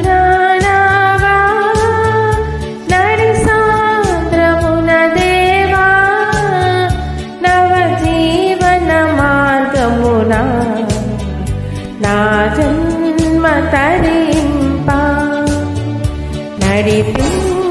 నడిపించునావా నడి సాంద్రమున దేవా నవ జీవన మార్గమున నా జన్మ తరింప నడిపించు